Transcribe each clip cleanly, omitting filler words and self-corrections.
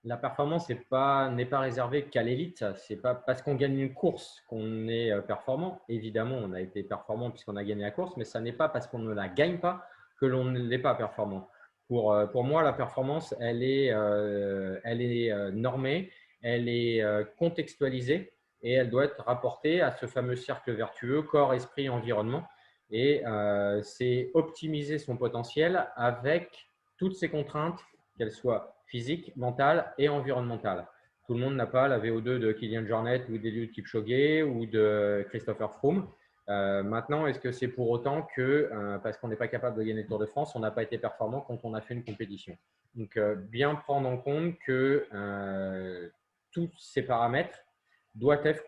La performance n'est pas réservée qu'à l'élite. C'est pas parce qu'on gagne une course qu'on est performant. Évidemment, on a été performant puisqu'on a gagné la course, mais ça n'est pas parce qu'on ne la gagne pas que l'on n'est pas performant. Pour moi, la performance, elle est normée, elle est contextualisée et elle doit être rapportée à ce fameux cercle vertueux corps, esprit, environnement. Et c'est optimiser son potentiel avec toutes ces contraintes, qu'elles soient physiques, mentales et environnementales. Tout le monde n'a pas la VO2 de Kylian Jornet ou d'Eliud Kipchoge ou de Christopher Froome. Maintenant, est-ce que c'est pour autant que, parce qu'on n'est pas capable de gagner le Tour de France, on n'a pas été performant quand on a fait une compétition? Donc, bien prendre en compte que tous ces paramètres doivent être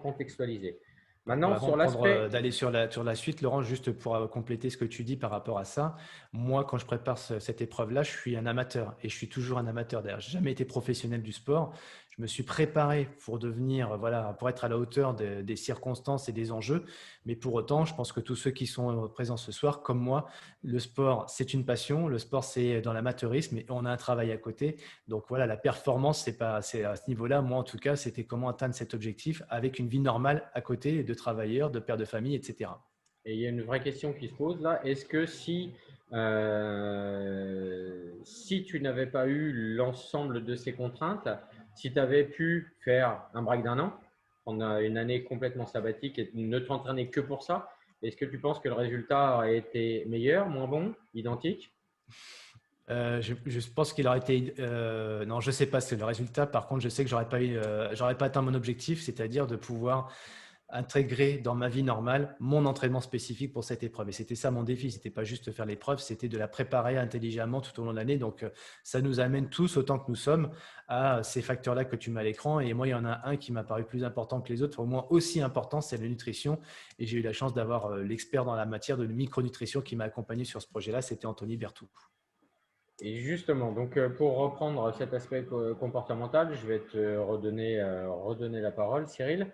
contextualisés. Bon, Maintenant, avant sur de prendre, l'aspect. d'aller sur la suite, Laurent, juste pour compléter ce que tu dis par rapport à ça, moi, quand je prépare cette épreuve-là, je suis un amateur et je suis toujours un amateur. D'ailleurs, j'ai jamais été professionnel du sport. Je me suis préparé pour devenir, voilà, pour être à la hauteur des circonstances et des enjeux. Mais pour autant, je pense que tous ceux qui sont présents ce soir, comme moi, le sport, c'est une passion. Le sport, c'est dans l'amateurisme et on a un travail à côté. Donc voilà, la performance, c'est à ce niveau-là. Moi, en tout cas, c'était comment atteindre cet objectif avec une vie normale à côté de travailleurs, de père de famille, etc. Et il y a une vraie question qui se pose là. Est-ce que si tu n'avais pas eu l'ensemble de ces contraintes, si tu avais pu faire un break d'un an, prendre une année complètement sabbatique et ne t'entraîner que pour ça, est-ce que tu penses que le résultat aurait été meilleur, moins bon, identique? Je pense qu'il aurait été. Non, je sais pas c'est le résultat. Par contre, je sais que j'aurais pas atteint mon objectif, c'est-à-dire de pouvoir intégrer dans ma vie normale mon entraînement spécifique pour cette épreuve. Et c'était ça mon défi. C'était pas juste faire l'épreuve, c'était de la préparer intelligemment tout au long de l'année. Donc, ça nous amène tous, autant que nous sommes, à ces facteurs-là que tu mets à l'écran. Et moi, il y en a un qui m'a paru plus important que les autres, au moins aussi important, c'est la nutrition. Et j'ai eu la chance d'avoir l'expert dans la matière de micronutrition qui m'a accompagné sur ce projet-là. C'était Anthony Bertou. Et justement, donc pour reprendre cet aspect comportemental, je vais te redonner la parole, Cyril,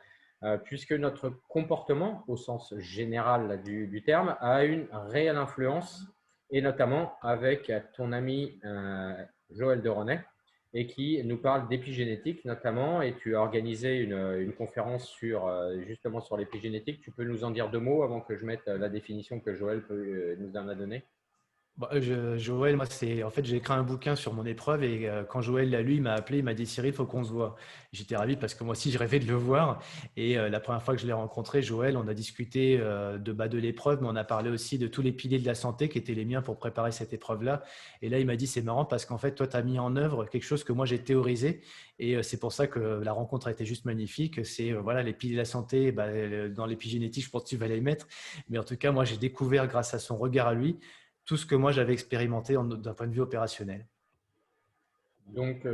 puisque notre comportement, au sens général là, du terme, a une réelle influence, et notamment avec ton ami Joël de René, et qui nous parle d'épigénétique notamment, et tu as organisé une conférence justement sur l'épigénétique. Tu peux nous en dire deux mots avant que je mette la définition que Joël nous en a donnée? Bon, Joël, moi, en fait, j'ai écrit un bouquin sur mon épreuve et quand Joël l'a lu, il m'a appelé, il m'a dit Cyril, il faut qu'on se voit. J'étais ravi parce que moi aussi, je rêvais de le voir. Et la première fois que je l'ai rencontré, Joël, on a discuté de l'épreuve, mais on a parlé aussi de tous les piliers de la santé qui étaient les miens pour préparer cette épreuve-là. Et là, il m'a dit c'est marrant parce qu'en fait, toi, tu as mis en œuvre quelque chose que moi, j'ai théorisé. Et c'est pour ça que la rencontre a été juste magnifique. C'est voilà, les piliers de la santé, bah, dans l'épigénétique, je pense que tu vas les mettre. Mais en tout cas, moi, j'ai découvert grâce à son regard à lui tout ce que moi j'avais expérimenté d'un point de vue opérationnel. Donc,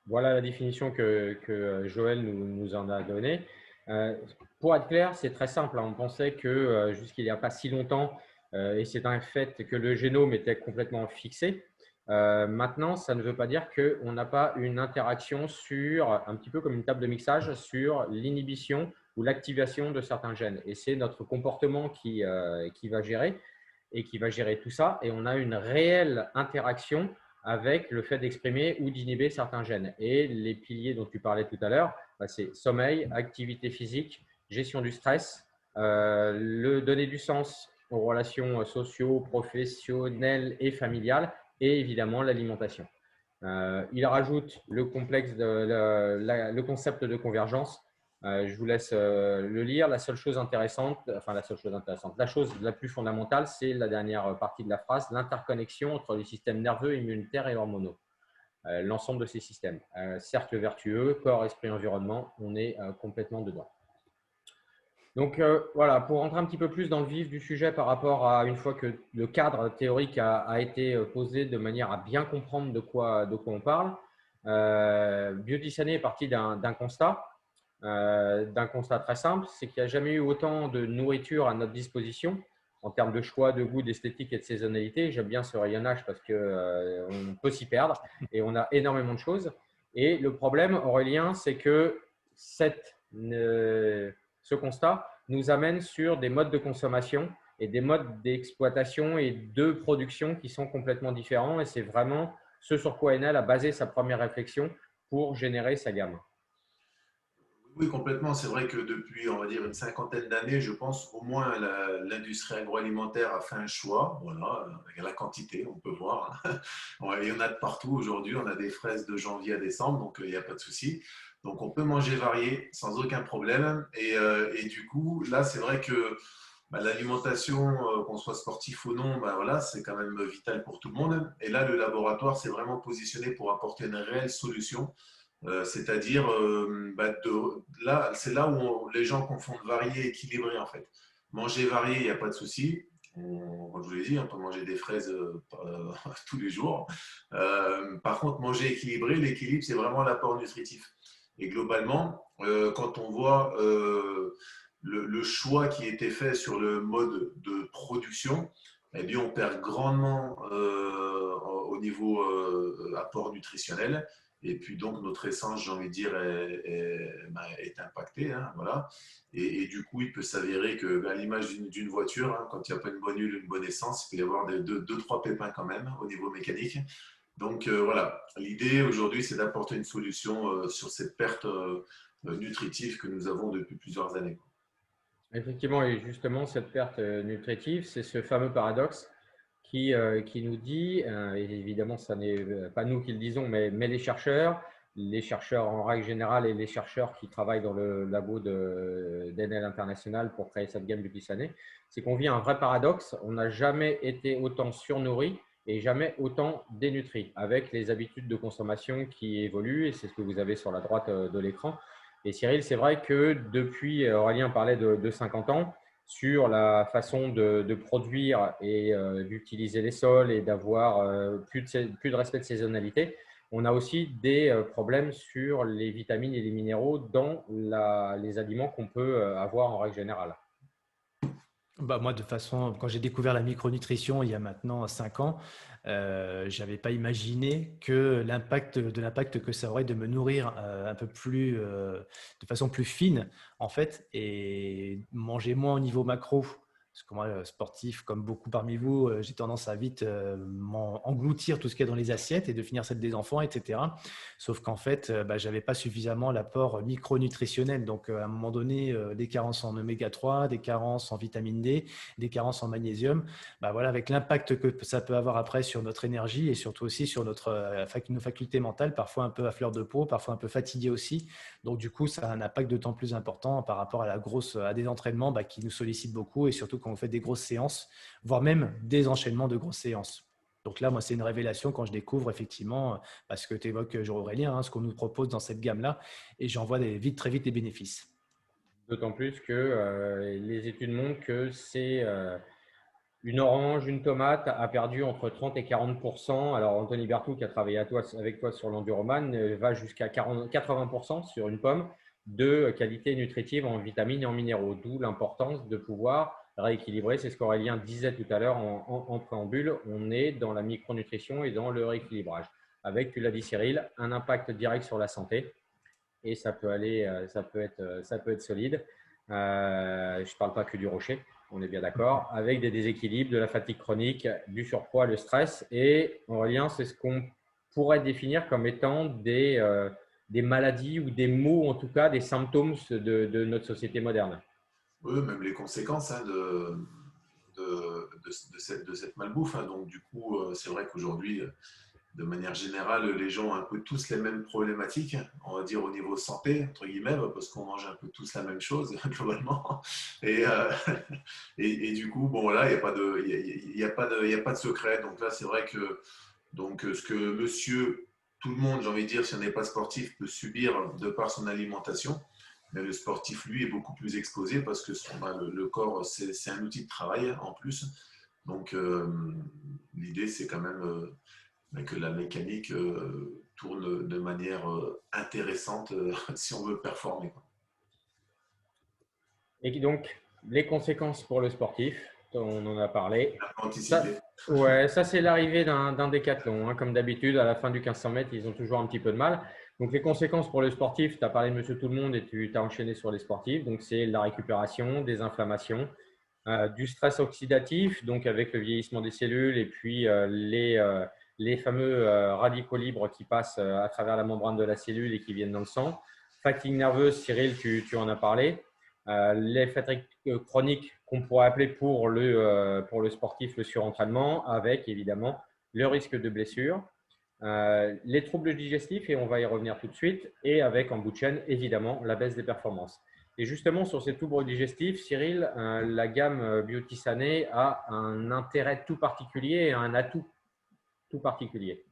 voilà la définition que Joël nous en a donnée. Euh, pour être clair, c'est très simple, hein. On pensait que jusqu'il n'y a pas si longtemps, et c'est un fait que le génome était complètement fixé. Maintenant, ça ne veut pas dire qu'on n'a pas une interaction sur, un petit peu comme une table de mixage, sur l'inhibition ou l'activation de certains gènes. Et c'est notre comportement qui va gérer et qui va gérer tout ça. Et on a une réelle interaction avec le fait d'exprimer ou d'inhiber certains gènes. Et les piliers dont tu parlais tout à l'heure, bah, c'est sommeil, activité physique, gestion du stress, donner du sens aux relations sociaux, professionnelles et familiales, et évidemment l'alimentation. Il rajoute le concept de convergence. Je vous laisse le lire. La seule chose intéressante, enfin la seule chose intéressante, la chose la plus fondamentale, c'est la dernière partie de la phrase, l'interconnexion entre les systèmes nerveux, immunitaires et hormonaux. L'ensemble de ces systèmes. Cercle vertueux, corps, esprit, environnement, on est complètement dedans. Donc voilà, pour rentrer un petit peu plus dans le vif du sujet par rapport à une fois que le cadre théorique a été posé de manière à bien comprendre de quoi on parle, Biodissane est parti d'un constat très simple, c'est qu'il n'y a jamais eu autant de nourriture à notre disposition en termes de choix, de goût, d'esthétique et de saisonnalité. J'aime bien ce rayonnage parce qu'on peut s'y perdre et on a énormément de choses. Et le problème, Aurélien, c'est que ce constat nous amène sur des modes de consommation et des modes d'exploitation et de production qui sont complètement différents. Et c'est vraiment ce sur quoi Enel a basé sa première réflexion pour générer sa gamme. Oui, complètement. C'est vrai que depuis, on va dire, une cinquantaine d'années, je pense, au moins l'industrie agroalimentaire a fait un choix. Voilà, il y a la quantité, on peut voir, hein. Ouais, il y en a de partout aujourd'hui. On a des fraises de janvier à décembre, donc il n'y a pas de souci. Donc on peut manger varié sans aucun problème. Et du coup, là, c'est vrai que bah, l'alimentation, qu'on soit sportif ou non, bah, voilà, c'est quand même vital pour tout le monde. Et là, le laboratoire s'est vraiment positionné pour apporter une réelle solution. C'est-à-dire, bah, là, c'est là où les gens confondent varié et équilibré en fait. Manger varié, il n'y a pas de souci. Comme je vous l'ai dit, on peut manger des fraises tous les jours. Par contre, manger équilibré, l'équilibre, c'est vraiment l'apport nutritif. Et globalement, quand on voit le choix qui était fait sur le mode de production, eh bien, on perd grandement au niveau apport nutritionnel. Et puis donc notre essence, j'ai envie de dire, est impactée, hein, voilà. Et du coup, il peut s'avérer que, à l'image d'une voiture, hein, quand il n'y a pas une bonne huile, une bonne essence, il peut y avoir deux, trois pépins quand même au niveau mécanique. Donc voilà, l'idée aujourd'hui, c'est d'apporter une solution sur cette perte nutritive que nous avons depuis plusieurs années. Effectivement, et justement, cette perte nutritive, c'est ce fameux paradoxe qui nous dit, et évidemment, ce n'est pas nous qui le disons, mais les chercheurs en règle générale et les chercheurs qui travaillent dans le labo d'Enel International pour créer cette gamme depuis cette année, c'est qu'on vit un vrai paradoxe. On n'a jamais été autant surnourri et jamais autant dénutri, avec les habitudes de consommation qui évoluent, et c'est ce que vous avez sur la droite de l'écran. Et Cyril, c'est vrai que depuis, Aurélien parlait de 50 ans, sur la façon de produire et d'utiliser les sols et d'avoir plus de respect de saisonnalité, on a aussi des problèmes sur les vitamines et les minéraux dans les aliments qu'on peut avoir en règle générale. Bah, moi, de toute façon, quand j'ai découvert la micronutrition il y a maintenant 5 ans, je n'avais pas imaginé que l'impact que ça aurait de me nourrir un peu plus, de façon plus fine, en fait, et manger moins au niveau macro. Parce que moi, sportif, comme beaucoup parmi vous, j'ai tendance à vite engloutir tout ce qu'il y a dans les assiettes et de finir celle des enfants, etc. Sauf qu'en fait, bah, je n'avais pas suffisamment l'apport micronutritionnel. Donc, à un moment donné, des carences en oméga 3, des carences en vitamine D, des carences en magnésium, bah, voilà, avec l'impact que ça peut avoir après sur notre énergie et surtout aussi sur nos facultés mentales, parfois un peu à fleur de peau, parfois un peu fatigué aussi. Donc, du coup, ça a un impact d'autant plus important par rapport à des entraînements bah, qui nous sollicitent beaucoup et surtout quand on fait des grosses séances, voire même des enchaînements de grosses séances. Donc là, moi, c'est une révélation quand je découvre effectivement, parce que tu évoques, Jean-Aurélien, hein, ce qu'on nous propose dans cette gamme-là, et j'en vois très vite des bénéfices. D'autant plus que les études montrent que c'est une orange, une tomate a perdu entre 30 et 40%. Alors, Anthony Berthoud, qui a travaillé avec toi sur l'enduroman, va jusqu'à 80% sur une pomme de qualité nutritive en vitamines et en minéraux. D'où l'importance de pouvoir rééquilibrer. C'est ce qu'Aurélien disait tout à l'heure en préambule. On est dans la micronutrition et dans le rééquilibrage. Avec, tu l'as dit Cyril, un impact direct sur la santé. Et ça peut être solide. Je ne parle pas que du rocher, on est bien d'accord, avec des déséquilibres, de la fatigue chronique, du surpoids, le stress. Et Aurélien, c'est ce qu'on pourrait définir comme étant des maladies ou des maux, en tout cas des symptômes de notre société moderne. Oui, même les conséquences, hein, de cette malbouffe, hein. Donc du coup, c'est vrai qu'aujourd'hui, de manière générale, les gens ont un peu tous les mêmes problématiques, on va dire au niveau santé, entre guillemets, parce qu'on mange un peu tous la même chose, globalement. Et, euh, et du coup, bon, voilà, il n'y a pas de, il y a pas de secret. Donc là, c'est vrai que ce que monsieur, tout le monde, j'ai envie de dire, si on n'est pas sportif, peut subir de par son alimentation, mais le sportif, lui, est beaucoup plus exposé parce que le corps, c'est un outil de travail en plus. Donc, l'idée, c'est quand même que la mécanique tourne de manière intéressante si on veut performer. Et donc, les conséquences pour le sportif, on en a parlé. Ça, Anticiper. ouais, ça c'est l'arrivée d'un décathlon. Hein. Comme d'habitude, à la fin du 1500 mètres, ils ont toujours un petit peu de mal. Donc, les conséquences pour le sportif, tu as parlé de Monsieur Tout-le-Monde et tu as enchaîné sur les sportifs. Donc, c'est la récupération, des inflammations, du stress oxydatif, donc avec le vieillissement des cellules et puis les fameux radicaux libres qui passent à travers la membrane de la cellule et qui viennent dans le sang. Fatigue nerveuse, Cyril, tu en as parlé. Les fatigues chroniques qu'on pourrait appeler pour le sportif le surentraînement, avec évidemment le risque de blessure. Les troubles digestifs, et on va y revenir tout de suite, et avec en bout de chaîne, évidemment, la baisse des performances. Et justement, sur ces troubles digestifs, Cyril, la gamme Beauty Sané a un intérêt tout particulier et un atout tout particulier.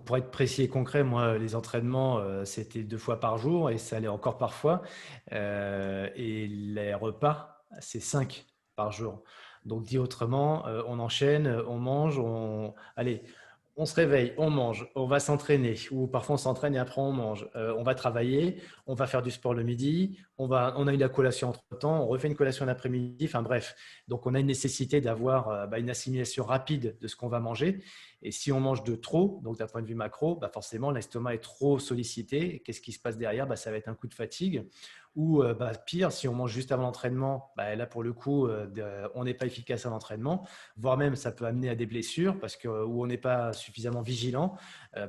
Pour être précis et concret, moi, les entraînements, c'était 2 fois par jour et ça allait encore parfois. Et les repas, c'est 5 par jour. Donc, dit autrement, on enchaîne, on mange, allez, on se réveille, on mange, on va s'entraîner ou parfois on s'entraîne et après on mange. On va travailler, on va faire du sport le midi, on a eu la collation entre-temps, on refait une collation l'après-midi, enfin bref. Donc, on a une nécessité d'avoir une assimilation rapide de ce qu'on va manger. Et si on mange de trop, donc d'un point de vue macro, forcément, l'estomac est trop sollicité. Qu'est-ce qui se passe derrière? Ça va être un coup de fatigue. Ou pire, si on mange juste avant l'entraînement, là pour le coup, on n'est pas efficace à l'entraînement, voire même ça peut amener à des blessures parce que où on n'est pas suffisamment vigilant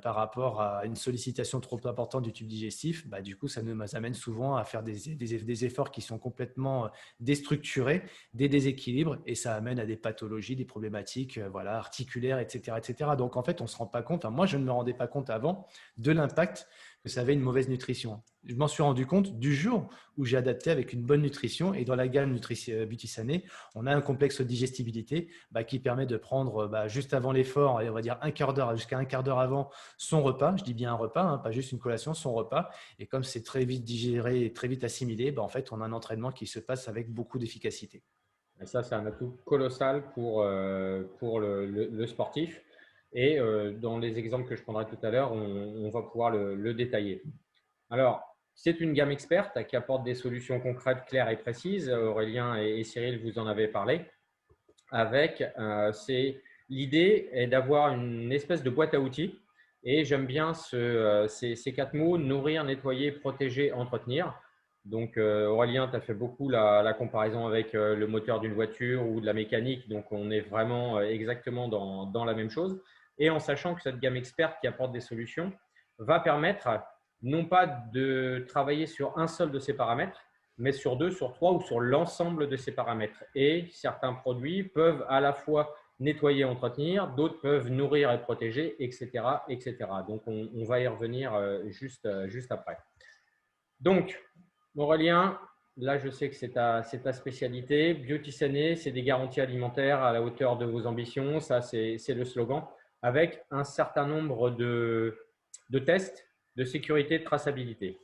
par rapport à une sollicitation trop importante du tube digestif. Du coup, ça nous amène souvent à faire des efforts qui sont complètement déstructurés, des déséquilibres, et ça amène à des pathologies, des problématiques articulaires, etc., etc. Donc en fait, on ne se rend pas compte, moi je ne me rendais pas compte avant de l'impact que ça avait une mauvaise nutrition. Je m'en suis rendu compte du jour où j'ai adapté avec une bonne nutrition, et dans la gamme Beauty Sané, on a un complexe de digestibilité qui permet de prendre juste avant l'effort, on va dire un quart d'heure jusqu'à un quart d'heure avant son repas, je dis bien un repas, pas juste une collation, son repas, et comme c'est très vite digéré et très vite assimilé, en fait on a un entraînement qui se passe avec beaucoup d'efficacité. Et ça, c'est un atout colossal pour le sportif. Et dans les exemples que je prendrai tout à l'heure, on va pouvoir le détailler. Alors, c'est une gamme experte qui apporte des solutions concrètes, claires et précises. Aurélien et Cyril, vous en avez parlé. L'idée est d'avoir une espèce de boîte à outils. Et j'aime bien ces 4 mots: nourrir, nettoyer, protéger, entretenir. Donc, Aurélien, tu as fait beaucoup la comparaison avec le moteur d'une voiture ou de la mécanique. Donc, on est vraiment exactement dans la même chose. Et en sachant que cette gamme experte qui apporte des solutions va permettre non pas de travailler sur un seul de ces paramètres, mais sur 2, sur 3 ou sur l'ensemble de ces paramètres. Et certains produits peuvent à la fois nettoyer, entretenir, d'autres peuvent nourrir et protéger, etc., etc. Donc, on va y revenir juste après. Donc, Aurélien, là, je sais que c'est ta spécialité. Beauty Sané, c'est des garanties alimentaires à la hauteur de vos ambitions. Ça, c'est le slogan, avec un certain nombre de tests de sécurité et de traçabilité.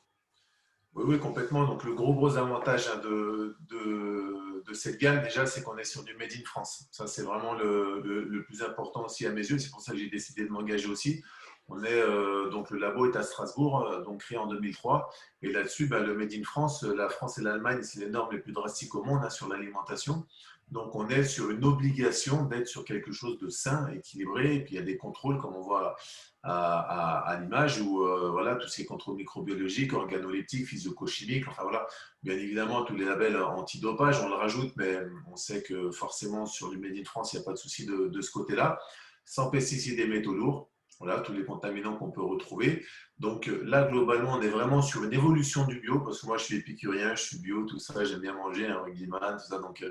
Oui, complètement. Donc, le gros avantage de cette gamme, déjà, c'est qu'on est sur du Made in France. Ça, c'est vraiment le plus important aussi à mes yeux. C'est pour ça que j'ai décidé de m'engager aussi. Donc, le labo est à Strasbourg, donc créé en 2003. Et là-dessus, le Made in France, la France et l'Allemagne, c'est les normes les plus drastiques au monde sur l'alimentation. Donc, on est sur une obligation d'être sur quelque chose de sain, équilibré. Et puis, il y a des contrôles, comme on voit à l'image, où tous ces contrôles microbiologiques, organoleptiques, physico-chimiques, enfin voilà, bien évidemment, tous les labels antidopage, on le rajoute, mais on sait que forcément, sur du Made in France, il n'y a pas de souci de ce côté-là. Sans pesticides et métaux lourds. Voilà, tous les contaminants qu'on peut retrouver. Donc là, globalement, on est vraiment sur une évolution du bio, parce que moi, je suis épicurien, je suis bio, tout ça, j'aime bien manger, Guillemane, tout ça. Donc,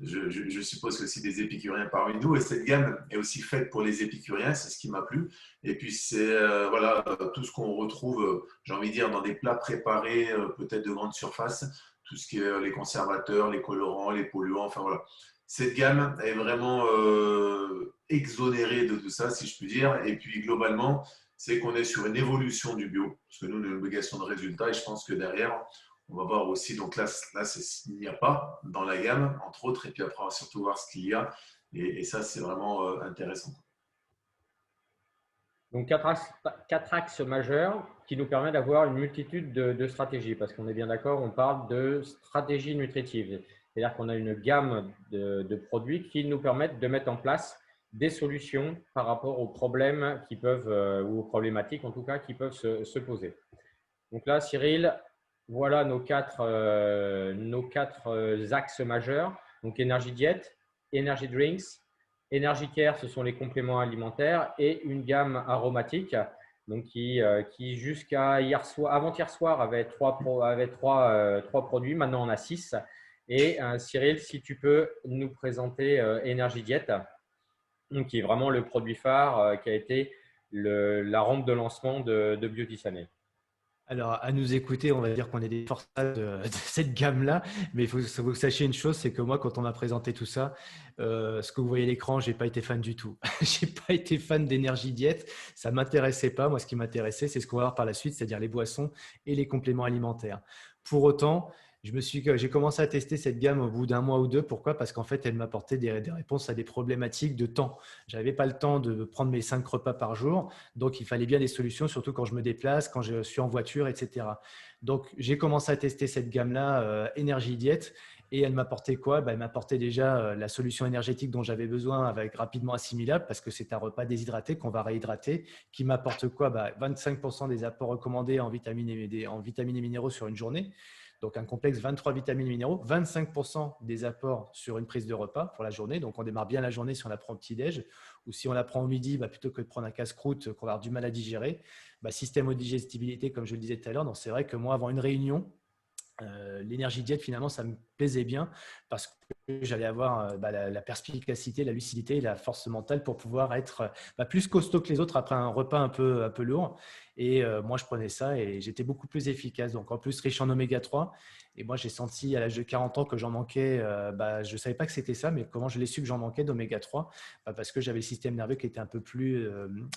je suppose que c'est des épicuriens parmi nous. Et cette gamme est aussi faite pour les épicuriens, c'est ce qui m'a plu. Et puis, c'est tout ce qu'on retrouve, j'ai envie de dire, dans des plats préparés, peut-être de grande surface, tout ce qui est les conservateurs, les colorants, les polluants, enfin voilà. Cette gamme est vraiment exonérée de tout ça, si je puis dire. Et puis, globalement, c'est qu'on est sur une évolution du bio, parce que nous, on a une obligation de résultat. Et je pense que derrière, on va voir aussi, donc là c'est ce qu'il n'y a pas dans la gamme, entre autres. Et puis après, on va surtout voir ce qu'il y a. Et ça, c'est vraiment intéressant. Donc, 4 axes majeurs qui nous permettent d'avoir une multitude de stratégies, parce qu'on est bien d'accord, on parle de stratégie nutritive. C'est-à-dire qu'on a une gamme de produits qui nous permettent de mettre en place des solutions par rapport aux problèmes qui peuvent, ou aux problématiques en tout cas, qui peuvent se poser. Donc là, Cyril, voilà nos quatre axes majeurs. Donc, Energy Diet, Energy Drinks, Énergicare, ce sont les compléments alimentaires et une gamme aromatique donc qui jusqu'à avant-hier soir avait trois produits. Maintenant, on a 6. Et Cyril, si tu peux nous présenter Energy Diet, donc, qui est vraiment le produit phare qui a été la rampe de lancement de Beauty Sané. Alors, à nous écouter, on va dire qu'on est des forçats de cette gamme-là. Mais il faut que vous sachiez une chose, c'est que moi, quand on m'a présenté tout ça, ce que vous voyez à l'écran, je n'ai pas été fan du tout. Je n'ai pas été fan d'énergie diète. Ça ne m'intéressait pas. Moi, ce qui m'intéressait, c'est ce qu'on va voir par la suite, c'est-à-dire les boissons et les compléments alimentaires. Pour autant, j'ai commencé à tester cette gamme au bout d'un mois ou deux. Pourquoi? Parce qu'en fait, elle m'apportait des réponses à des problématiques de temps. Je n'avais pas le temps de prendre mes 5 repas par jour. Donc, il fallait bien des solutions, surtout quand je me déplace, quand je suis en voiture, etc. Donc, j'ai commencé à tester cette gamme-là, Énergie Diète. Et elle m'apportait quoi? Elle m'apportait déjà la solution énergétique dont j'avais besoin, avec rapidement assimilable, parce que c'est un repas déshydraté qu'on va réhydrater, qui m'apporte quoi? 25% des apports recommandés en vitamines et minéraux sur une journée. Donc, un complexe 23 vitamines et minéraux, 25% des apports sur une prise de repas pour la journée. Donc, on démarre bien la journée si on la prend au petit-déj, ou si on la prend au midi, plutôt que de prendre un casse-croûte qu'on va avoir du mal à digérer. Système de digestibilité, comme je le disais tout à l'heure. Donc, c'est vrai que moi, avant une réunion, l'énergie diète, finalement, ça me plaisait bien parce que j'allais avoir la perspicacité, la lucidité et la force mentale pour pouvoir être plus costaud que les autres après un repas un peu lourd. Et moi, je prenais ça et j'étais beaucoup plus efficace. Donc, en plus, riche en oméga 3. Et moi, j'ai senti à l'âge de 40 ans que j'en manquais. Je ne savais pas que c'était ça, mais comment je l'ai su que j'en manquais d'oméga 3? Parce que j'avais le système nerveux qui était un peu plus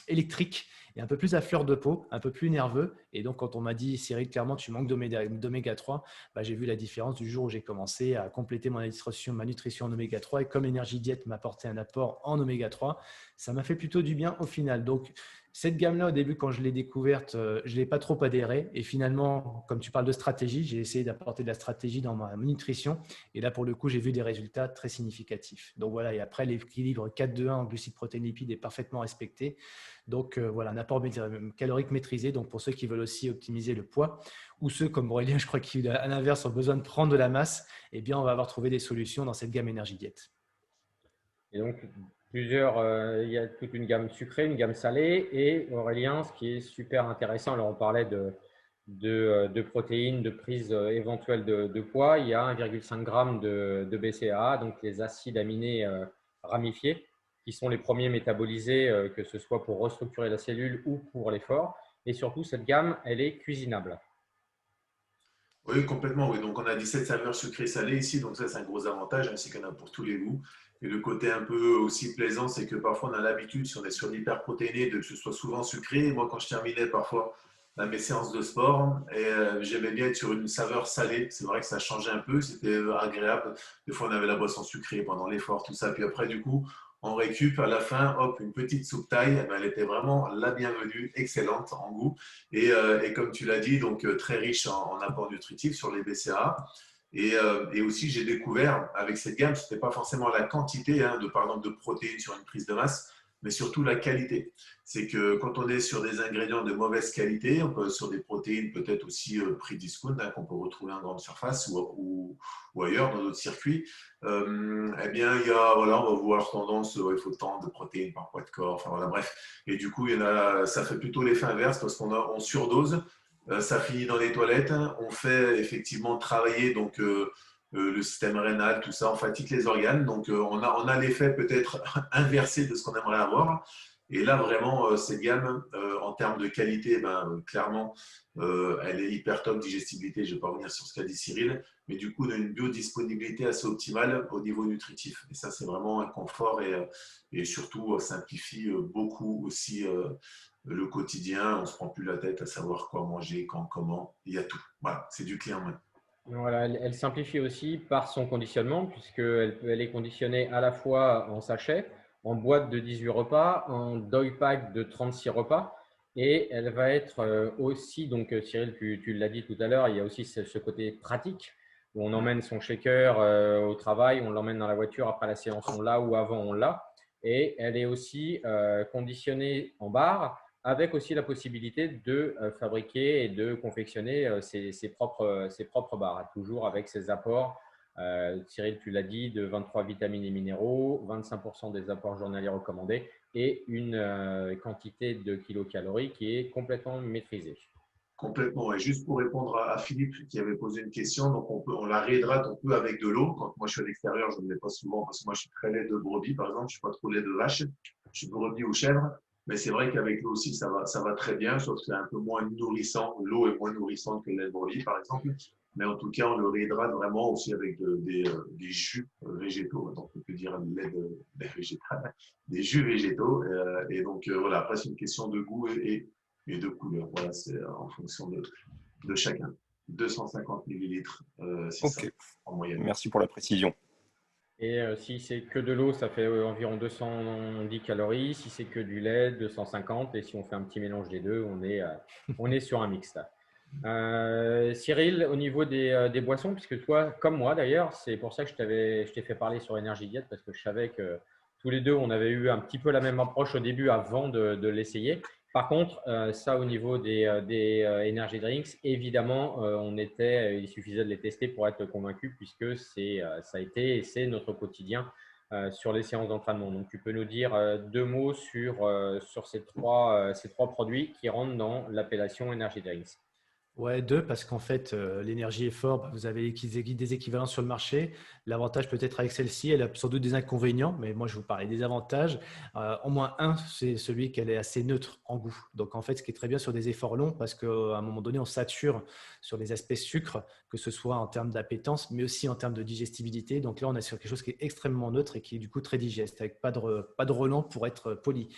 électrique et un peu plus à fleur de peau, un peu plus nerveux. Et donc, quand on m'a dit, Cyril, clairement, tu manques d'oméga 3, j'ai vu la différence du jour où j'ai commencé à compléter ma nutrition en oméga 3. Et comme Energy Diet m'apportait un apport en oméga 3, ça m'a fait plutôt du bien au final. Donc, cette gamme-là, au début, quand je l'ai découverte, je ne l'ai pas trop adhéré. Et finalement, comme tu parles de stratégie, j'ai essayé d'apporter de la stratégie dans ma nutrition. Et là, pour le coup, j'ai vu des résultats très significatifs. Donc voilà, et après, l'équilibre 4-2-1 en glucides, protéines, lipides est parfaitement respecté. Donc voilà, un apport calorique maîtrisé. Donc pour ceux qui veulent aussi optimiser le poids, ou ceux comme Aurélien, je crois qui à l'inverse ont besoin de prendre de la masse, eh bien on va avoir trouvé des solutions dans cette gamme Énergie Diète. Et donc, il y a toute une gamme sucrée, une gamme salée. Et Aurélien, ce qui est super intéressant, alors on parlait de protéines, de prise éventuelle de poids, il y a 1,5 g de BCAA, donc les acides aminés ramifiés, qui sont les premiers métabolisés, que ce soit pour restructurer la cellule ou pour l'effort. Et surtout, cette gamme, elle est cuisinable. Oui, complètement. Oui. Donc, on a 17 saveurs sucrées salées ici. Donc, ça, c'est un gros avantage, ainsi qu'il y en a pour tous les goûts. Et le côté un peu aussi plaisant, c'est que parfois, on a l'habitude, si on est sur l'hyperprotéiné, que ce soit souvent sucré. Moi, quand je terminais parfois mes séances de sport, et j'aimais bien être sur une saveur salée. C'est vrai que ça changeait un peu, c'était agréable. Des fois, on avait la boisson sucrée pendant l'effort, tout ça. Puis après, du coup, on récup à la fin, hop, une petite soupe taille. Eh ben, elle était vraiment la bienvenue, excellente en goût. Et comme tu l'as dit, donc très riche en apports nutritifs sur les BCAA. Et aussi, j'ai découvert avec cette gamme, ce n'était pas forcément la quantité par exemple, de protéines sur une prise de masse, mais surtout la qualité. C'est que quand on est sur des ingrédients de mauvaise qualité, on peut sur des protéines peut-être aussi prix discount qu'on peut retrouver en grande surface ou ailleurs dans d'autres circuits, eh bien, on va voir tendance, il faut tant de protéines par poids de corps, enfin voilà, bref. Et du coup, ça fait plutôt l'effet inverse parce qu'on surdose, ça finit dans les toilettes, on fait effectivement travailler donc le système rénal, tout ça, on fatigue les organes, donc on a l'effet peut-être inversé de ce qu'on aimerait avoir. Et là, vraiment, cette gamme, en termes de qualité, clairement, elle est hyper top, digestibilité, je ne vais pas revenir sur ce qu'a dit Cyril, mais du coup, on a une biodisponibilité assez optimale au niveau nutritif. Et ça, c'est vraiment un confort et surtout, simplifie beaucoup aussi le quotidien. On ne se prend plus la tête à savoir quoi manger, quand, comment. Il y a tout. Voilà, c'est du clé en main. Voilà, elle simplifie aussi par son conditionnement, puisqu'elle est conditionnée à la fois en sachet, en boîte de 18 repas, en dog pack de 36 repas. Et elle va être aussi, donc Cyril, tu l'as dit tout à l'heure, il y a aussi ce côté pratique, où on emmène son shaker au travail, on l'emmène dans la voiture, après la séance on l'a ou avant on l'a. Et elle est aussi conditionnée en barre, avec aussi la possibilité de fabriquer et de confectionner ses propres barres, toujours avec ses apports Cyril, tu l'as dit, de 23 vitamines et minéraux, 25% des apports journaliers recommandés et une quantité de kilocalories qui est complètement maîtrisée. Complètement. Et juste pour répondre à Philippe qui avait posé une question, donc on la réhydrate, on peut avec de l'eau. Quand moi je suis à l'extérieur, je ne le mets pas souvent parce que moi je suis très lait de brebis par exemple, je ne suis pas trop lait de vache, je suis brebis ou chèvre. Mais c'est vrai qu'avec l'eau aussi ça va très bien, sauf que c'est un peu moins nourrissant. L'eau est moins nourrissante que le lait de brebis par exemple. Mais en tout cas, on le réhydrate vraiment aussi avec des jus végétaux. Donc on peut dire lait végétal, des jus végétaux. Et donc voilà, après c'est une question de goût et de couleur. Voilà, c'est en fonction de chacun. 250 millilitres, c'est ça, en moyenne. Merci pour la précision. Et si c'est que de l'eau, ça fait environ 210 calories. Si c'est que du lait, 250. Et si on fait un petit mélange des deux, on est sur un mixte. Cyril, au niveau des boissons, puisque toi, comme moi d'ailleurs, c'est pour ça que je t'ai fait parler sur Energy Diet, parce que je savais que tous les deux, on avait eu un petit peu la même approche au début avant de l'essayer. Par contre, ça au niveau des Energy Drinks, évidemment, il suffisait de les tester pour être convaincu, puisque ça a été et c'est notre quotidien sur les séances d'entraînement. Donc, tu peux nous dire deux mots sur ces trois produits qui rentrent dans l'appellation Energy Drinks. Ouais, deux, parce qu'en fait, l'énergie est forte. Vous avez des équivalents sur le marché. L'avantage peut-être avec celle-ci, elle a sans doute des inconvénients, mais moi, je vous parlais des avantages. Au moins un, c'est celui qu'elle est assez neutre en goût. Donc, en fait, ce qui est très bien sur des efforts longs, parce qu'à un moment donné, on sature sur les aspects sucre, que ce soit en termes d'appétence, mais aussi en termes de digestibilité. Donc là, on est sur quelque chose qui est extrêmement neutre et qui est du coup très digeste, avec pas de relent pour être poli.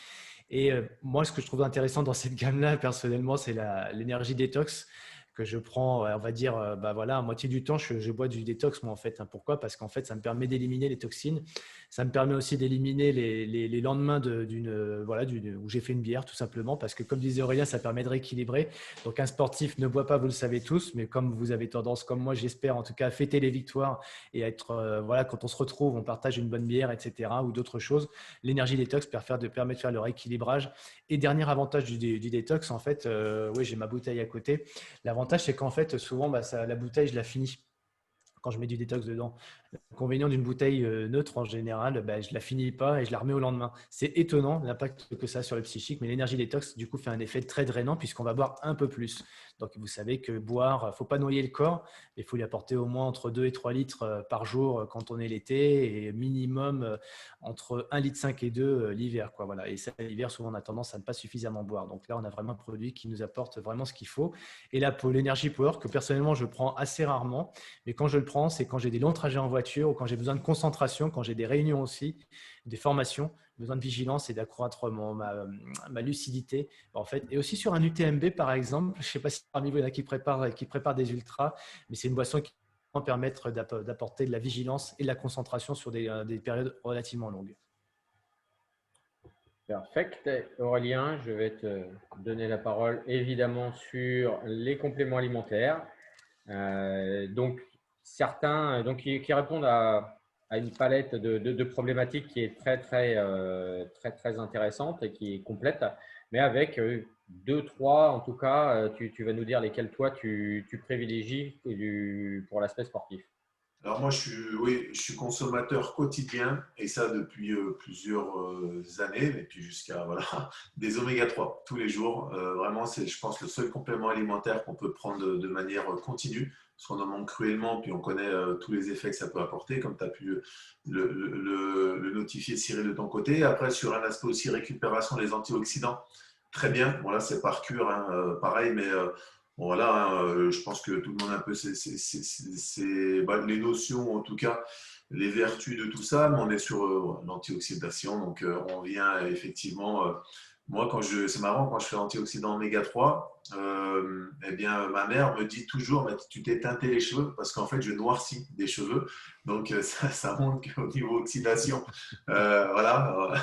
Et moi, ce que je trouve intéressant dans cette gamme-là, personnellement, c'est l'énergie détox que je prends, on va dire, à moitié du temps, je bois du détox, moi, en fait. Pourquoi? Parce qu'en fait, ça me permet d'éliminer les toxines. Ça me permet aussi d'éliminer les lendemains où j'ai fait une bière, tout simplement, parce que, comme disait Aurélien, ça permet de rééquilibrer. Donc, un sportif ne boit pas, vous le savez tous, mais comme vous avez tendance, comme moi, j'espère, en tout cas, à fêter les victoires et à être, quand on se retrouve, on partage une bonne bière, etc., ou d'autres choses. L'énergie détox permet de faire le rééquilibrage. Et dernier avantage du détox, en fait, oui, j'ai ma bouteille à côté. L'avantage, c'est qu'en fait, souvent, la bouteille, je la finis quand je mets du détox dedans. L'inconvénient d'une bouteille neutre, en général, je ne la finis pas et je la remets au lendemain. C'est étonnant l'impact que ça a sur le psychique, mais l'énergie détox, du coup, fait un effet très drainant puisqu'on va boire un peu plus. Donc, vous savez que boire, il ne faut pas noyer le corps, mais il faut lui apporter au moins entre 2 et 3 litres par jour quand on est l'été et minimum entre 1,5 litre et 2 l'hiver. Voilà. Et ça, l'hiver, souvent, on a tendance à ne pas suffisamment boire. Donc là, on a vraiment un produit qui nous apporte vraiment ce qu'il faut. Et là, pour l'énergie power, que personnellement, je prends assez rarement, mais quand je le prends, c'est quand j'ai des longs trajets en voiture ou quand j'ai besoin de concentration, quand j'ai des réunions aussi, des formations, besoin de vigilance et d'accroître ma lucidité. En fait, et aussi sur un UTMB, par exemple, je ne sais pas si parmi vous, il y en a qui préparent des ultras, mais c'est une boisson qui va permettre d'apporter de la vigilance et de la concentration sur des périodes relativement longues. Perfect. Aurélien, je vais te donner la parole évidemment sur les compléments alimentaires. Donc, certains qui répondent à une palette de problématiques qui est très intéressante et qui est complète, mais avec deux, trois, en tout cas, tu vas nous dire lesquels toi tu privilégies pour l'aspect sportif. Alors moi, je suis consommateur quotidien et ça depuis plusieurs années, et puis jusqu'à des oméga 3 tous les jours. Vraiment, c'est, je pense, le seul complément alimentaire qu'on peut prendre de manière continue, parce qu'on en manque cruellement, puis on connaît tous les effets que ça peut apporter, comme tu as pu le notifier, Cyril, de ton côté. Après, sur un aspect aussi récupération des antioxydants, très bien. Bon, là, c'est par cure, hein, pareil, mais bon, voilà, hein, je pense que tout le monde a un peu les notions, en tout cas, les vertus de tout ça, mais on est sur l'antioxydation. Donc, on vient effectivement. Moi, c'est marrant, quand je fais antioxydant oméga 3, eh bien, ma mère me dit toujours, mais tu t'es teinté les cheveux, parce qu'en fait, je noircis des cheveux. Donc, ça montre qu'au niveau oxydation, voilà.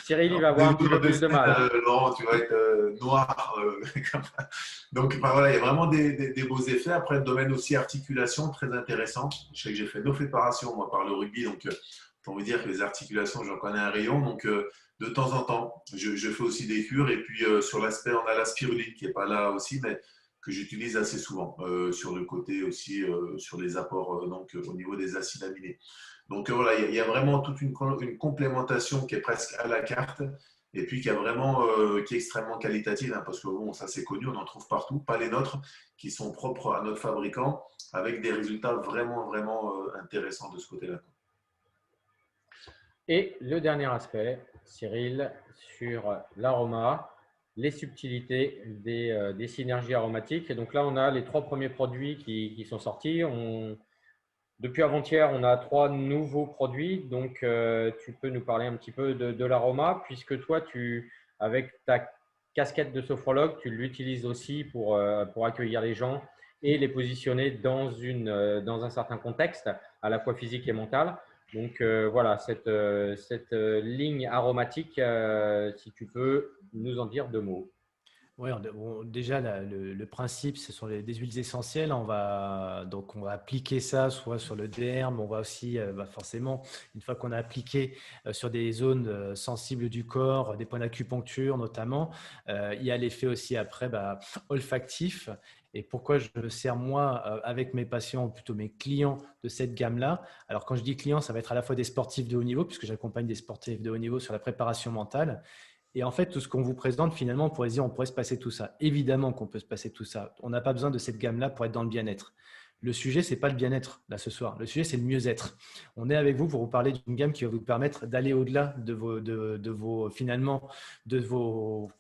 Cyril, il va avoir un petit peu plus de mal. Laurent, tu vas être noir. Donc, voilà, il y a vraiment des beaux effets. Après, le domaine aussi articulation, très intéressant. Je sais que j'ai fait 9 réparations, moi, par le rugby. Donc, pour vous dire que les articulations, j'en connais un rayon. Donc, de temps en temps, je fais aussi des cures. Et puis, sur l'aspect, on a la spiruline qui n'est pas là aussi. Mais que j'utilise assez souvent sur le côté aussi, sur les apports donc, au niveau des acides aminés. Donc voilà, il y a vraiment toute une complémentation qui est presque à la carte et puis qui est extrêmement qualitative, hein, parce que bon, ça c'est connu, on en trouve partout, pas les nôtres qui sont propres à notre fabricant, avec des résultats vraiment intéressants de ce côté-là. Et le dernier aspect, Cyril, sur l'aroma, les subtilités des synergies aromatiques. Et donc là, on a les 3 premiers produits qui sont sortis. Depuis avant-hier, on a 3 nouveaux produits. Donc, tu peux nous parler un petit peu de l'aroma, puisque toi, avec ta casquette de sophrologue, tu l'utilises aussi pour accueillir les gens et les positionner dans un certain contexte, à la fois physique et mental. Donc, voilà, cette ligne aromatique, si tu peux nous en dire 2 mots. Ouais, déjà, le principe, ce sont des huiles essentielles. Donc, on va appliquer ça soit sur le derme, on va aussi, forcément, une fois qu'on a appliqué sur des zones sensibles du corps, des points d'acupuncture notamment, il y a l'effet aussi après olfactif. Et pourquoi je me sers moi avec mes patients, ou plutôt mes clients de cette gamme-là? Alors, quand je dis clients, ça va être à la fois des sportifs de haut niveau, puisque j'accompagne des sportifs de haut niveau sur la préparation mentale. Et en fait, tout ce qu'on vous présente, finalement, on pourrait se dire, on pourrait se passer tout ça. Évidemment qu'on peut se passer tout ça. On n'a pas besoin de cette gamme-là pour être dans le bien-être. Le sujet, ce n'est pas le bien-être, là, ce soir. Le sujet, c'est le mieux-être. On est avec vous pour vous parler d'une gamme qui va vous permettre d'aller au-delà finalement, de votre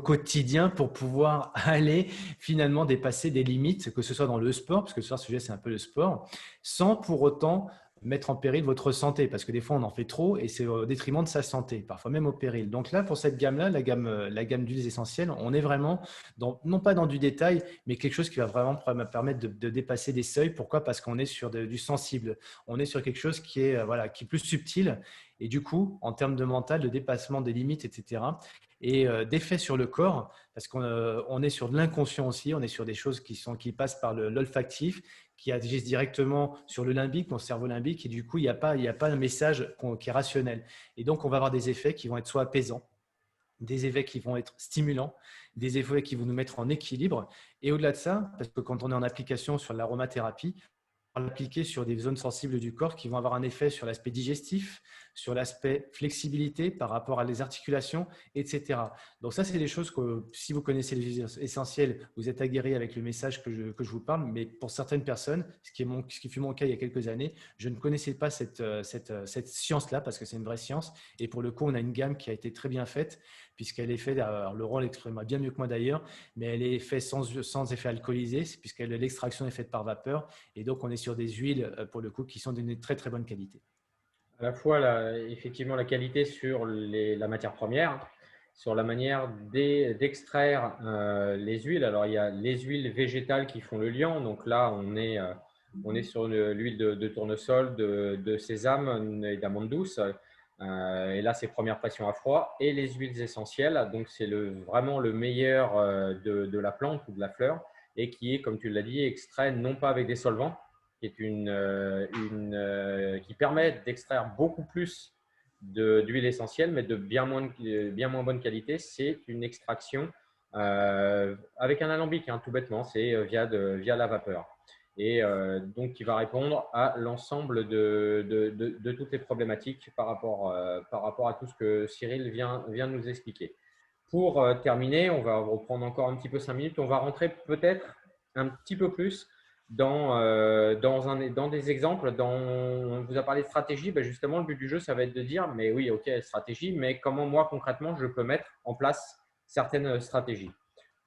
quotidien pour pouvoir aller finalement dépasser des limites, que ce soit dans le sport, parce que ce soir, le sujet, c'est un peu le sport, sans pour autant mettre en péril votre santé, parce que des fois, on en fait trop et c'est au détriment de sa santé, parfois même au péril. Donc là, pour cette gamme-là, la gamme d'huiles essentielles, on est vraiment, non pas dans du détail, mais quelque chose qui va vraiment permettre de dépasser des seuils. Pourquoi? Parce qu'on est sur du sensible. On est sur quelque chose qui est, qui est plus subtil. Et du coup, en termes de mental, de dépassement des limites, etc., et d'effet sur le corps, parce qu'on est sur de l'inconscient aussi, on est sur des choses qui passent par l'olfactif, qui agissent directement sur le limbique, mon cerveau limbique, et du coup, il n'y a pas un message qui est rationnel. Et donc, on va avoir des effets qui vont être soit apaisants, des effets qui vont être stimulants, des effets qui vont nous mettre en équilibre. Et au-delà de ça, parce que quand on est en application sur l'aromathérapie, on va l'appliquer sur des zones sensibles du corps qui vont avoir un effet sur l'aspect digestif, sur l'aspect flexibilité par rapport à les articulations, etc. Donc ça, c'est des choses que si vous connaissez les huiles essentielles, vous êtes aguerri avec le message que je vous parle. Mais pour certaines personnes, ce qui fut mon cas il y a quelques années, je ne connaissais pas cette science-là, parce que c'est une vraie science. Et pour le coup, on a une gamme qui a été très bien faite, puisqu'elle est faite, alors Laurent l'exprimera bien mieux que moi d'ailleurs, mais elle est faite sans effet alcoolisé, puisque l'extraction est faite par vapeur. Et donc, on est sur des huiles, pour le coup, qui sont d'une très, très bonne qualité. À la fois, effectivement, la qualité sur la matière première, sur la manière d'extraire les huiles. Alors, il y a les huiles végétales qui font le liant. Donc là, on est sur l'huile de tournesol, de sésame et d'amande douce. Et là, c'est première pression à froid. Et les huiles essentielles, donc c'est vraiment le meilleur de la plante ou de la fleur, et qui est, comme tu l'as dit, extrait non pas avec des solvants, qui est qui permet d'extraire beaucoup plus d'huile essentielle, mais de bien moins bonne qualité. C'est une extraction avec un alambic, hein, tout bêtement, c'est via la vapeur. Et donc, qui va répondre à l'ensemble de toutes les problématiques par rapport à tout ce que Cyril vient de nous expliquer. Pour terminer, on va reprendre encore un petit peu 5 minutes. On va rentrer peut-être un petit peu plus dans des exemples. On vous a parlé de stratégie. Ben justement, le but du jeu, ça va être de dire, mais oui, ok, stratégie, mais comment moi, concrètement, je peux mettre en place certaines stratégies.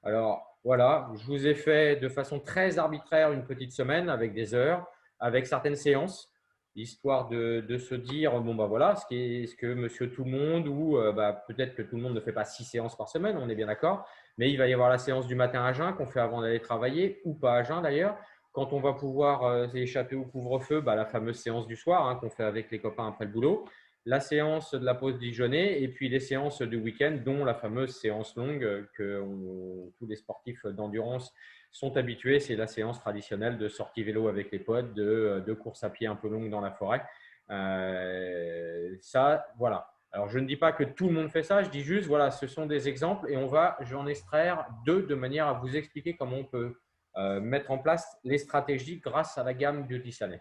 Alors, voilà, je vous ai fait de façon très arbitraire une petite semaine avec des heures, avec certaines séances, histoire de se dire, bon, bah voilà, ce que monsieur tout le monde, ou peut-être que tout le monde ne fait pas 6 séances par semaine, on est bien d'accord, mais il va y avoir la séance du matin à jeun qu'on fait avant d'aller travailler, ou pas à jeun d'ailleurs. Quand on va pouvoir échapper au couvre-feu, la fameuse séance du soir, hein, qu'on fait avec les copains après le boulot, la séance de la pause déjeuner et puis les séances du week-end, dont la fameuse séance longue que tous les sportifs d'endurance sont habitués. C'est la séance traditionnelle de sortie vélo avec les potes, de course à pied un peu longue dans la forêt. Ça, voilà. Alors, je ne dis pas que tout le monde fait ça, je dis juste, voilà, ce sont des exemples et je vais en extraire deux de manière à vous expliquer comment on peut mettre en place les stratégies grâce à la gamme Beauty Sané.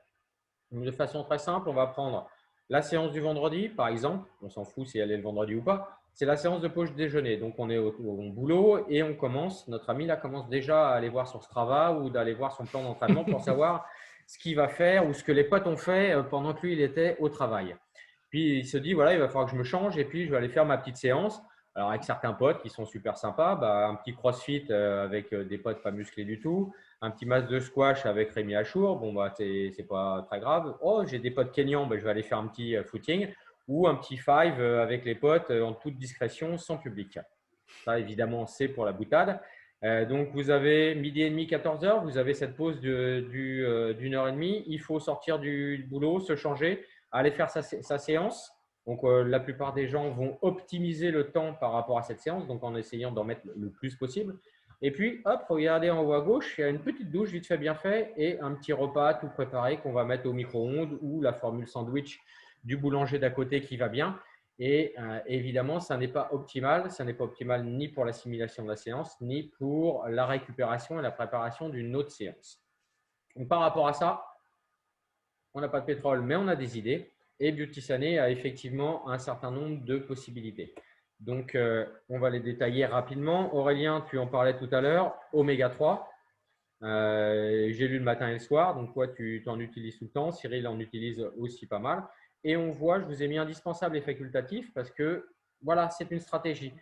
Donc, de façon très simple, on va prendre la séance du vendredi, par exemple. On s'en fout si elle est le vendredi ou pas. C'est la séance de pause déjeuner. Donc, on est au boulot et on commence. Notre ami là commence déjà à aller voir sur Strava ou d'aller voir son plan d'entraînement pour savoir ce qu'il va faire ou ce que les potes ont fait pendant que lui, il était au travail. Puis, il se dit, voilà, il va falloir que je me change et puis je vais aller faire ma petite séance. Alors, avec certains potes qui sont super sympas, un petit crossfit avec des potes pas musclés du tout, un petit match de squash avec Rémi Achour, bon, c'est pas très grave. Oh, j'ai des potes kenyans, je vais aller faire un petit footing ou un petit five avec les potes en toute discrétion, sans public. Ça, évidemment, c'est pour la boutade. Donc, vous avez midi et demi, 14 heures, vous avez cette pause d'une heure et demie. Il faut sortir du boulot, se changer, aller faire sa séance. Donc, la plupart des gens vont optimiser le temps par rapport à cette séance, donc en essayant d'en mettre le plus possible. Et puis, hop, regardez en haut à gauche, il y a une petite douche vite fait bien fait et un petit repas tout préparé qu'on va mettre au micro-ondes ou la formule sandwich du boulanger d'à côté qui va bien. Et évidemment, ça n'est pas optimal. Ça n'est pas optimal ni pour l'assimilation de la séance, ni pour la récupération et la préparation d'une autre séance. Donc, par rapport à ça, on n'a pas de pétrole, mais on a des idées. Et Beauty Sané a effectivement un certain nombre de possibilités. Donc, on va les détailler rapidement. Aurélien, tu en parlais tout à l'heure, oméga 3. J'ai lu le matin et le soir, donc toi, tu t'en utilises tout le temps. Cyril en utilise aussi pas mal. Et on voit, je vous ai mis indispensable et facultatif parce que voilà, c'est une stratégie.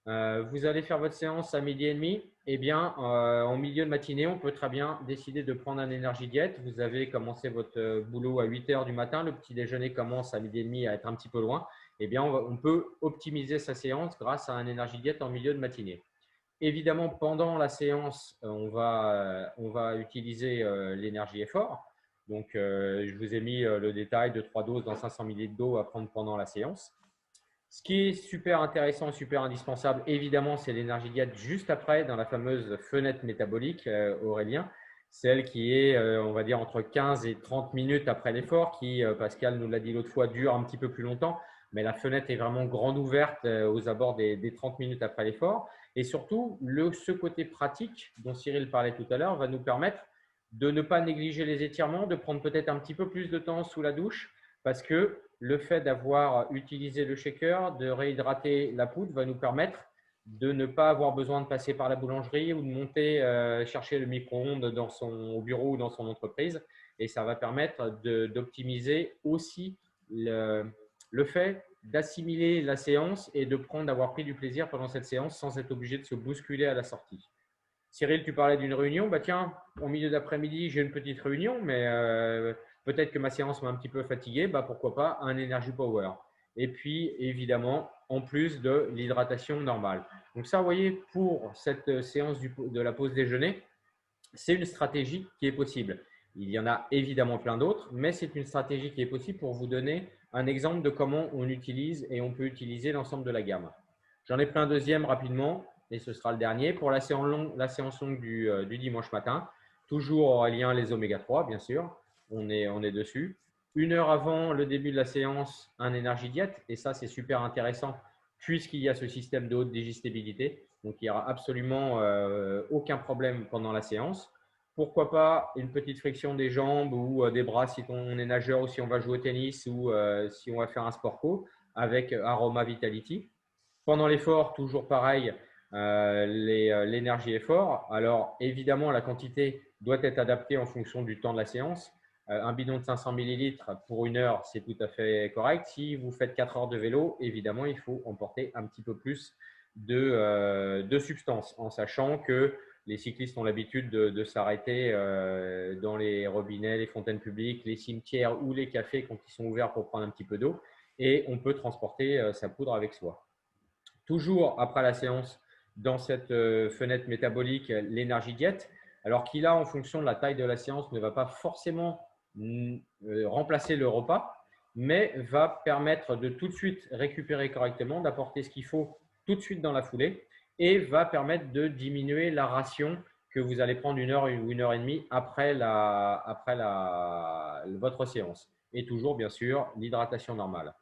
Vous allez faire votre séance à midi et demi. Eh bien, en milieu de matinée, on peut très bien décider de prendre un énergie diète. Vous avez commencé votre boulot à 8 heures du matin. Le petit déjeuner commence à midi et demi à être un petit peu loin. Eh bien, on peut optimiser sa séance grâce à un énergie diète en milieu de matinée. Évidemment, pendant la séance, on va utiliser l'énergie effort. Donc, je vous ai mis le détail de 3 doses dans 500 ml d'eau à prendre pendant la séance. Ce qui est super intéressant, super indispensable, évidemment, c'est l'énergie diète juste après, dans la fameuse fenêtre métabolique, Aurélien. Celle qui est, on va dire, entre 15 et 30 minutes après l'effort, qui, Pascal nous l'a dit l'autre fois, dure un petit peu plus longtemps. Mais la fenêtre est vraiment grande ouverte aux abords des 30 minutes après l'effort. Et surtout, ce côté pratique dont Cyril parlait tout à l'heure va nous permettre de ne pas négliger les étirements, de prendre peut-être un petit peu plus de temps sous la douche, parce que le fait d'avoir utilisé le shaker, de réhydrater la poudre, va nous permettre de ne pas avoir besoin de passer par la boulangerie ou de monter chercher le micro-ondes au bureau ou dans son entreprise. Et ça va permettre d'optimiser aussi le fait d'assimiler la séance et d'avoir pris du plaisir pendant cette séance sans être obligé de se bousculer à la sortie. Cyril, tu parlais d'une réunion. Tiens, au milieu d'après-midi, j'ai une petite réunion, mais peut-être que ma séance m'a un petit peu fatigué. Pourquoi pas un Energy Power. Et puis, évidemment, en plus de l'hydratation normale. Donc ça, vous voyez, pour cette séance de la pause déjeuner, c'est une stratégie qui est possible. Il y en a évidemment plein d'autres, mais c'est une stratégie qui est possible pour vous donner un exemple de comment on utilise et on peut utiliser l'ensemble de la gamme. J'en ai pris un deuxième rapidement et ce sera le dernier pour la séance longue du dimanche matin. Toujours Aurélien, les oméga 3, bien sûr. On est dessus. 1 heure avant le début de la séance, un énergie diète. Et ça, c'est super intéressant puisqu'il y a ce système de haute digestibilité. Donc, il n'y aura absolument aucun problème pendant la séance. Pourquoi pas une petite friction des jambes ou des bras si on est nageur ou si on va jouer au tennis ou si on va faire un sport co avec Aroma Vitality. Pendant l'effort, toujours pareil, l'énergie effort. Alors, évidemment, la quantité doit être adaptée en fonction du temps de la séance. Un bidon de 500 ml pour 1 heure, c'est tout à fait correct. Si vous faites 4 heures de vélo, évidemment, il faut emporter un petit peu plus de substance, en sachant que les cyclistes ont l'habitude de s'arrêter dans les robinets, les fontaines publiques, les cimetières ou les cafés quand ils sont ouverts pour prendre un petit peu d'eau. Et on peut transporter sa poudre avec soi. Toujours après la séance, dans cette fenêtre métabolique, l'énergie diète, alors qui là, en fonction de la taille de la séance, ne va pas forcément remplacer le repas, mais va permettre de tout de suite récupérer correctement, d'apporter ce qu'il faut tout de suite dans la foulée et va permettre de diminuer la ration que vous allez prendre 1 heure ou 1 heure et demie après votre séance. Et toujours, bien sûr, l'hydratation normale.